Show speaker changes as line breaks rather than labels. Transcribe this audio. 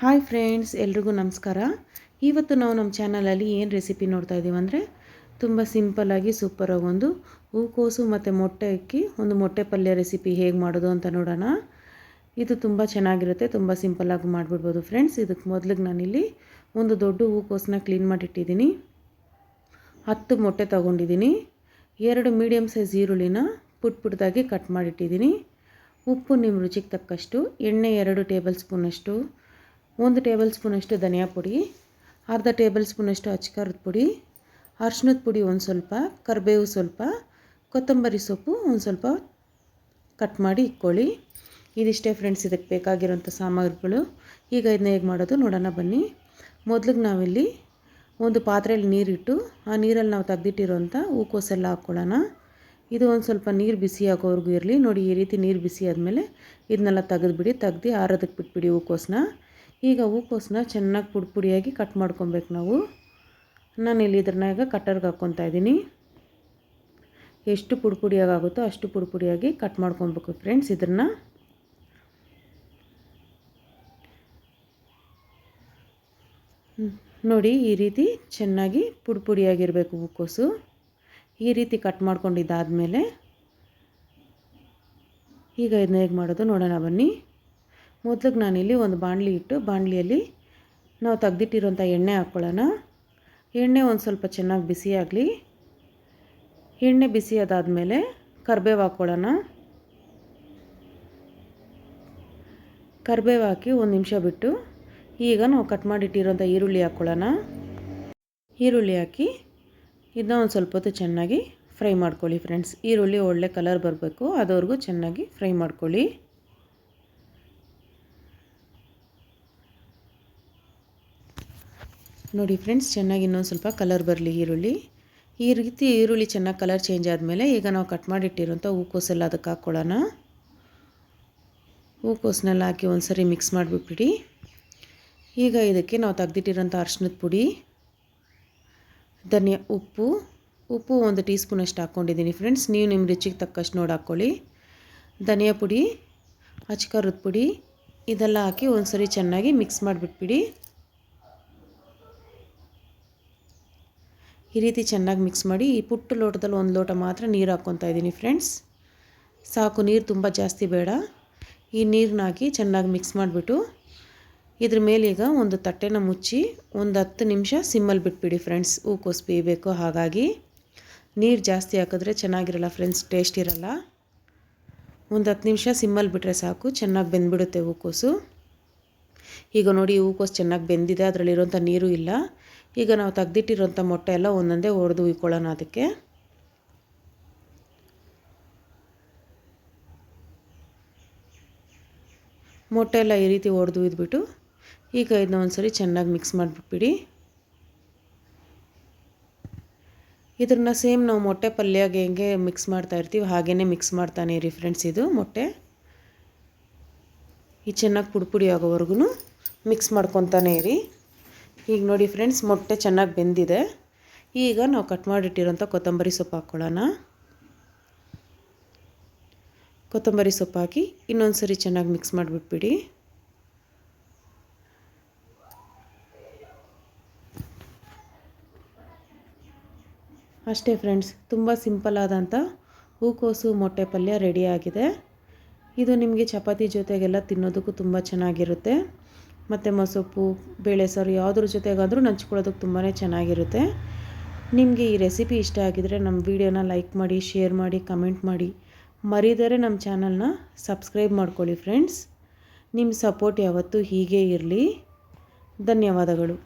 Hi friends, ಎಲ್ರಿಗೂ ನಮಸ್ಕಾರ. ಇವತ್ತು ನಾವು ನಮ್ಮ ಚಾನಲಲ್ಲಿ ಏನು ರೆಸಿಪಿ ನೋಡ್ತಾ ಇದ್ದೀವಿ ಅಂದರೆ ತುಂಬ ಸಿಂಪಲ್ಲಾಗಿ ಸೂಪರಾಗಿ ಒಂದು ಹೂಕೋಸು ಮತ್ತು ಮೊಟ್ಟೆ ಅಕ್ಕಿ ಒಂದು ಮೊಟ್ಟೆ ಪಲ್ಯ ರೆಸಿಪಿ ಹೇಗೆ ಮಾಡೋದು ಅಂತ ನೋಡೋಣ. ಇದು ತುಂಬ ಚೆನ್ನಾಗಿರುತ್ತೆ, ತುಂಬ ಸಿಂಪಲ್ಲಾಗಿ ಮಾಡಿಬಿಡ್ಬೋದು ಫ್ರೆಂಡ್ಸ್. ಇದಕ್ಕೆ ಮೊದಲಿಗೆ ನಾನಿಲ್ಲಿ ಒಂದು ದೊಡ್ಡ ಹೂಕೋಸನ್ನ ಕ್ಲೀನ್ ಮಾಡಿಟ್ಟಿದ್ದೀನಿ. 10 ಮೊಟ್ಟೆ ತೊಗೊಂಡಿದ್ದೀನಿ. 2 ಮೀಡಿಯಮ್ ಸೈಜ್ ಈರುಳ್ಳಿನ ಪುಟ್ಟದಾಗಿ ಕಟ್ ಮಾಡಿಟ್ಟಿದ್ದೀನಿ. ಉಪ್ಪು ನಿಮ್ಮ ರುಚಿಗೆ ತಕ್ಕಷ್ಟು, ಎಣ್ಣೆ 2 ಟೇಬಲ್ ಸ್ಪೂನಷ್ಟು, 1 ಟೇಬಲ್ ಸ್ಪೂನಷ್ಟು ಧನಿಯಾ ಪುಡಿ, ಅರ್ಧ ಟೇಬಲ್ ಸ್ಪೂನಷ್ಟು ಅಚ್ಕಾರದ ಪುಡಿ, ಅರಿಶಿಣದ ಪುಡಿ ಒಂದು ಸ್ವಲ್ಪ, ಕರಿಬೇವು ಸ್ವಲ್ಪ, ಕೊತ್ತಂಬರಿ ಸೊಪ್ಪು ಒಂದು ಸ್ವಲ್ಪ ಕಟ್ ಮಾಡಿ ಇಟ್ಕೊಳ್ಳಿ. ಇದಿಷ್ಟೇ ಫ್ರೆಂಡ್ಸ್ ಇದಕ್ಕೆ ಬೇಕಾಗಿರೋಂಥ ಸಾಮಗ್ರಿಗಳು. ಈಗ ಇದನ್ನ ಹೇಗೆ ಮಾಡೋದು ನೋಡೋಣ ಬನ್ನಿ. ಮೊದಲಿಗೆ ನಾವಿಲ್ಲಿ ಒಂದು ಪಾತ್ರೆಯಲ್ಲಿ ನೀರಿಟ್ಟು ಆ ನೀರಲ್ಲಿ ನಾವು ತೆಗೆದಿಟ್ಟಿರೋಂಥ ಹೂಕೋಸೆಲ್ಲ ಹಾಕ್ಕೊಳ್ಳೋಣ. ಇದು ಒಂದು ಸ್ವಲ್ಪ ನೀರು ಬಿಸಿ ಆಗೋವರೆಗೂ ಇರಲಿ. ನೋಡಿ, ಈ ರೀತಿ ನೀರು ಬಿಸಿ ಆದಮೇಲೆ ಇದನ್ನೆಲ್ಲ ತೆಗೆದು ಆರೋದಕ್ಕೆ ಬಿಟ್ಬಿಡಿ ಹೂಕೋಸನ್ನ. ಈಗ ಹೂಕೋಸನ್ನ ಚೆನ್ನಾಗಿ ಪುಡಿಯಾಗಿ ಕಟ್ ಮಾಡ್ಕೊಬೇಕು ನಾವು. ನಾನಿಲ್ಲಿ ಇದನ್ನ ಈಗ ಕಟ್ಟರ್ಗೆ ಹಾಕ್ಕೊತಾ ಇದ್ದೀನಿ. ಎಷ್ಟು ಪುಡಿಯಾಗಿ ಆಗುತ್ತೋ ಅಷ್ಟು ಪುಡಿಯಾಗಿ ಕಟ್ ಮಾಡ್ಕೊಬೇಕು ಫ್ರೆಂಡ್ಸ್. ಇದನ್ನು ನೋಡಿ, ಈ ರೀತಿ ಚೆನ್ನಾಗಿ ಪುಡಿಯಾಗಿರಬೇಕು ಹೂಕೋಸು. ಈ ರೀತಿ ಕಟ್ ಮಾಡ್ಕೊಂಡಿದ್ದಾದಮೇಲೆ ಈಗ ಇದನ್ನ ಹೇಗೆ ಮಾಡೋದು ನೋಡೋಣ ಬನ್ನಿ. ಮೊದಲಿಗೆ ನಾನಿಲ್ಲಿ ಒಂದು ಬಾಣಲಿ ಇಟ್ಟು ಬಾಣಲಿಯಲ್ಲಿ ನಾವು ತೆಗೆದಿಟ್ಟಿರೋಂಥ ಎಣ್ಣೆ ಹಾಕ್ಕೊಳ್ಳೋಣ. ಎಣ್ಣೆ ಒಂದು ಸ್ವಲ್ಪ ಚೆನ್ನಾಗಿ ಬಿಸಿಯಾಗಲಿ. ಎಣ್ಣೆ ಬಿಸಿ ಆದಾದಮೇಲೆ ಕರಿಬೇವು ಹಾಕ್ಕೊಳ್ಳೋಣ. ಕರಿಬೇವು ಹಾಕಿ ಒಂದು ನಿಮಿಷ ಬಿಟ್ಟು ಈಗ ನಾವು ಕಟ್ ಮಾಡಿಟ್ಟಿರೋಂಥ ಈರುಳ್ಳಿ ಹಾಕ್ಕೊಳ್ಳೋಣ. ಈರುಳ್ಳಿ ಹಾಕಿ ಇದನ್ನ ಒಂದು ಸ್ವಲ್ಪ ಹೊತ್ತು ಚೆನ್ನಾಗಿ ಫ್ರೈ ಮಾಡ್ಕೊಳ್ಳಿ ಫ್ರೆಂಡ್ಸ್. ಈರುಳ್ಳಿ ಒಳ್ಳೆ ಕಲರ್ ಬರಬೇಕು, ಅದವರೆಗೂ ಚೆನ್ನಾಗಿ ಫ್ರೈ ಮಾಡ್ಕೊಳ್ಳಿ. ನೋಡಿ ಫ್ರೆಂಡ್ಸ್, ಚೆನ್ನಾಗಿ ಇನ್ನೊಂದು ಸ್ವಲ್ಪ ಕಲರ್ ಬರಲಿ ಈರುಳ್ಳಿ. ಈ ರೀತಿ ಈರುಳ್ಳಿ ಚೆನ್ನಾಗಿ ಕಲರ್ ಚೇಂಜ್ ಆದಮೇಲೆ ಈಗ ನಾವು ಕಟ್ ಮಾಡಿಟ್ಟಿರೋಂಥ ಹೂಕೋಸೆಲ್ಲ ಅದಕ್ಕೆ ಹಾಕ್ಕೊಳ್ಳೋಣ. ಹೂಕೋಸನ್ನೆಲ್ಲ ಹಾಕಿ ಒಂದು ಸರಿ ಮಿಕ್ಸ್ ಮಾಡಿಬಿಟ್ಬಿಡಿ. ಈಗ ಇದಕ್ಕೆ ನಾವು ತೆಗೆದಿಟ್ಟಿರೋಂಥ ಅರಿಶಿಣದ ಪುಡಿ, ಉಪ್ಪು 1 ಟೀ ಸ್ಪೂನಷ್ಟು ಹಾಕ್ಕೊಂಡಿದ್ದೀನಿ ಫ್ರೆಂಡ್ಸ್. ನೀವು ನಿಮ್ಮ ರುಚಿಗೆ ತಕ್ಕಷ್ಟು ನೋಡಿ ಹಾಕ್ಕೊಳ್ಳಿ. ಧನಿಯಾ ಪುಡಿ, ಅಚ್ಕಾರದ ಪುಡಿ ಇದೆಲ್ಲ ಹಾಕಿ ಒಂದು ಸರಿ ಚೆನ್ನಾಗಿ ಮಿಕ್ಸ್ ಮಾಡಿಬಿಟ್ಬಿಡಿ. ಈ ರೀತಿ ಚೆನ್ನಾಗಿ ಮಿಕ್ಸ್ ಮಾಡಿ ಈ ಪುಟ್ಟ ಲೋಟದಲ್ಲಿ 1 ಲೋಟ ಮಾತ್ರ ನೀರು ಹಾಕ್ಕೊತಾ ಇದ್ದೀನಿ ಫ್ರೆಂಡ್ಸ್. ಸಾಕು, ನೀರು ತುಂಬ ಜಾಸ್ತಿ ಬೇಡ. ಈ ನೀರನ್ನ ಹಾಕಿ ಚೆನ್ನಾಗಿ ಮಿಕ್ಸ್ ಮಾಡಿಬಿಟ್ಟು ಇದ್ರ ಮೇಲೆ ಈಗ ಒಂದು ತಟ್ಟೆನ ಮುಚ್ಚಿ ಒಂದು 10 ನಿಮಿಷ ಸಿಮ್ಮಲ್ಲಿ ಬಿಟ್ಬಿಡಿ ಫ್ರೆಂಡ್ಸ್. ಹೂಕೋಸು ಬೇಯಬೇಕು, ಹಾಗಾಗಿ ನೀರು ಜಾಸ್ತಿ ಹಾಕಿದ್ರೆ ಚೆನ್ನಾಗಿರಲ್ಲ ಫ್ರೆಂಡ್ಸ್, ಟೇಸ್ಟ್ ಇರಲ್ಲ. ಒಂದು 10 ನಿಮಿಷ ಸಿಮ್ಮಲ್ಲಿ ಬಿಟ್ಟರೆ ಸಾಕು, ಚೆನ್ನಾಗಿ ಬೆಂದ್ಬಿಡುತ್ತೆ ಹೂಕೋಸು. ಈಗ ನೋಡಿ, ಹೂಕೋಸು ಚೆನ್ನಾಗಿ ಬೆಂದಿದೆ, ಅದರಲ್ಲಿರೋಂಥ ನೀರು ಇಲ್ಲ. ಈಗ ನಾವು ತೆಗೆದಿಟ್ಟಿರೋಂಥ ಮೊಟ್ಟೆ ಎಲ್ಲ ಒಂದೊಂದೇ ಒಡೆದು ಉಯ್ಕೊಳ್ಳೋಣ. ಅದಕ್ಕೆ ಮೊಟ್ಟೆ ಎಲ್ಲ ಈ ರೀತಿ ಒಡೆದು ಉಯ್ದುಬಿಟ್ಟು ಈಗ ಇದನ್ನ ಒಂದ್ಸರಿ ಚೆನ್ನಾಗಿ ಮಿಕ್ಸ್ ಮಾಡಿಬಿಟ್ಬಿಡಿ. ಇದನ್ನ ಸೇಮ್ ನಾವು ಮೊಟ್ಟೆ ಪಲ್ಯಗೆ ಹೆಂಗೆ ಮಿಕ್ಸ್ ಮಾಡ್ತಾ ಇರ್ತೀವಿ ಹಾಗೇ ಮಿಕ್ಸ್ ಮಾಡ್ತಾನೆ ಇರಿ ಫ್ರೆಂಡ್ಸ್. ಇದು ಮೊಟ್ಟೆ ಈ ಚೆನ್ನಾಗಿ ಪುಡಿ ಆಗೋವರೆಗೂ ಮಿಕ್ಸ್ ಮಾಡ್ಕೊತಾನೆ ಇರಿ. ಈಗ ನೋಡಿ ಫ್ರೆಂಡ್ಸ್, ಮೊಟ್ಟೆ ಚೆನ್ನಾಗಿ ಬೆಂದಿದೆ. ಈಗ ನಾವು ಕಟ್ ಮಾಡಿಟ್ಟಿರೋಂಥ ಕೊತ್ತಂಬರಿ ಸೊಪ್ಪು ಹಾಕ್ಕೊಳ್ಳೋಣ. ಕೊತ್ತಂಬರಿ ಸೊಪ್ಪು ಹಾಕಿ ಇನ್ನೊಂದು ಸರಿ ಚೆನ್ನಾಗಿ ಮಿಕ್ಸ್ ಮಾಡಿಬಿಟ್ಬಿಡಿ. ಅಷ್ಟೇ ಫ್ರೆಂಡ್ಸ್, ತುಂಬ ಸಿಂಪಲ್ ಆದಂಥ ಹೂಕೋಸು ಮೊಟ್ಟೆ ಪಲ್ಯ ರೆಡಿಯಾಗಿದೆ. ಇದು ನಿಮಗೆ ಚಪಾತಿ ಜೊತೆಗೆಲ್ಲ ತಿನ್ನೋದಕ್ಕೂ ತುಂಬ ಚೆನ್ನಾಗಿರುತ್ತೆ. ಮತ್ತು ಮೊಸಪ್ಪು, ಬೇಳೆ ಸಾರು ಯಾವುದ್ರ ಜೊತೆಗಾದರೂ ನಂಚ್ಕೊಳ್ಳೋದಕ್ಕೆ ತುಂಬಾ ಚೆನ್ನಾಗಿರುತ್ತೆ. ನಿಮಗೆ ಈ ರೆಸಿಪಿ ಇಷ್ಟ ಆಗಿದರೆ ನಮ್ಮ ವಿಡಿಯೋನ ಲೈಕ್ ಮಾಡಿ, ಶೇರ್ ಮಾಡಿ, ಕಮೆಂಟ್ ಮಾಡಿ. ಮರಿದರೆ ನಮ್ಮ ಚಾನಲ್ನ ಸಬ್ಸ್ಕ್ರೈಬ್ ಮಾಡ್ಕೊಳ್ಳಿ ಫ್ರೆಂಡ್ಸ್. ನಿಮ್ಮ ಸಪೋರ್ಟ್ ಯಾವತ್ತೂ ಹೀಗೇ ಇರಲಿ. ಧನ್ಯವಾದಗಳು.